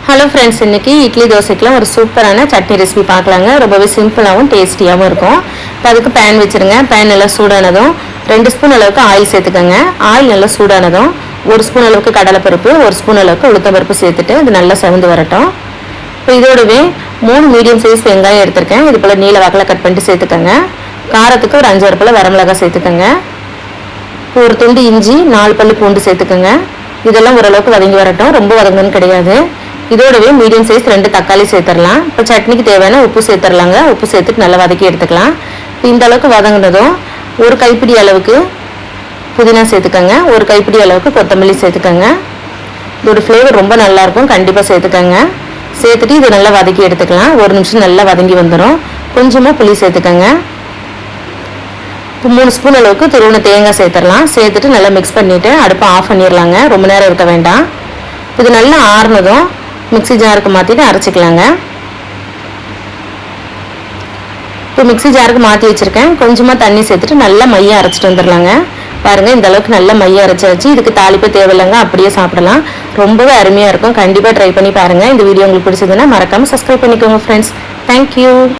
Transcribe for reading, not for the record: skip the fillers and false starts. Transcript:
Hello friends, இன்றைக்கி இட்லி தோசைக்கெலாம் ஒரு சூப்பரான சட்னி ரெசிபி பார்க்கலாங்க. ரொம்பவே சிம்பிளாகவும் டேஸ்டியாகவும் இருக்கும். இப்போ அதுக்கு பேன் வச்சுருங்க. பேன் நல்லா சூடானதும் 2 ஸ்பூன் அளவுக்கு ஆயில் சேர்த்துக்கோங்க. ஆயில் நல்லா சூடானதும் 1 ஸ்பூன் அளவுக்கு கடலைப்பருப்பு, 1 ஸ்பூன் அளவுக்கு உளுத்தம்பருப்பு சேர்த்துட்டு இது நல்லா செவந்து வரட்டும். இப்போ இதோடவே 3 மீடியம் சைஸ் வெங்காயம் எடுத்திருக்கேன். இது போல் நீல வாக்கில் கட் பண்ணிட்டு சேர்த்துக்கோங்க. காரத்துக்கு ஒரு 5 போல் வரமிளகாய் சேர்த்துக்கோங்க. இப்போ ஒரு துண்டு இஞ்சி, 4 பல்லு பூண்டு சேர்த்துக்கோங்க. இதெல்லாம் ஓரளவுக்கு வதங்கி வரட்டும், ரொம்ப வதங்கணும்னு கிடையாது. இதோடவே மீடியம் சைஸ் 2 தக்காளி சேர்த்துடலாம். இப்போ சட்னிக்கு தேவையான உப்பு சேர்த்துடலாங்க. உப்பு சேர்த்துட்டு நல்லா வதக்கி எடுத்துக்கலாம். இப்போ இந்த அளவுக்கு வதங்கினதும் ஒரு கைப்பிடி அளவுக்கு புதினா சேர்த்துக்கோங்க. ஒரு கைப்பிடி அளவுக்கு கொத்தமல்லி சேர்த்துக்கோங்க. இதோட ஃப்ளேவர் ரொம்ப நல்லாயிருக்கும், கண்டிப்பாக சேர்த்துக்கோங்க. சேர்த்துட்டு இதை நல்லா வதக்கி எடுத்துக்கலாம். 1 நிமிஷம் நல்லா வதங்கி வந்துடும். கொஞ்சமாக புளி சேர்த்துக்கோங்க. இப்போ 3 ஸ்பூன் அளவுக்கு துருவின தேங்காய் சேர்த்துடலாம். சேர்த்துட்டு நல்லா மிக்ஸ் பண்ணிவிட்டு அடுப்பை ஆஃப் பண்ணிடலாங்க. ரொம்ப நேரம் இருக்க வேண்டாம். இது நல்லா ஆறுனதும் மிக்ஸி ஜாருக்கு மாற்றிட்டு அரைச்சிக்கலாங்க. இப்போ மிக்ஸி ஜாருக்கு மாற்றி வச்சுருக்கேன். கொஞ்சமாக தண்ணி சேர்த்துட்டு நல்லா மையம் அரைச்சிட்டு வந்துடலாங்க. பாருங்கள், இந்த அளவுக்கு நல்லா மையம் அரைச்சாச்சு. இதுக்கு தாளிப்பே தேவையில்லைங்க, அப்படியே சாப்பிடலாம். ரொம்பவே அருமையாக இருக்கும். கண்டிப்பாக ட்ரை பண்ணி பாருங்கள். இந்த வீடியோ உங்களுக்கு பிடிச்சதுன்னா மறக்காமல் சப்ஸ்கிரைப் பண்ணிக்கோங்க ஃப்ரெண்ட்ஸ். தேங்க்யூ.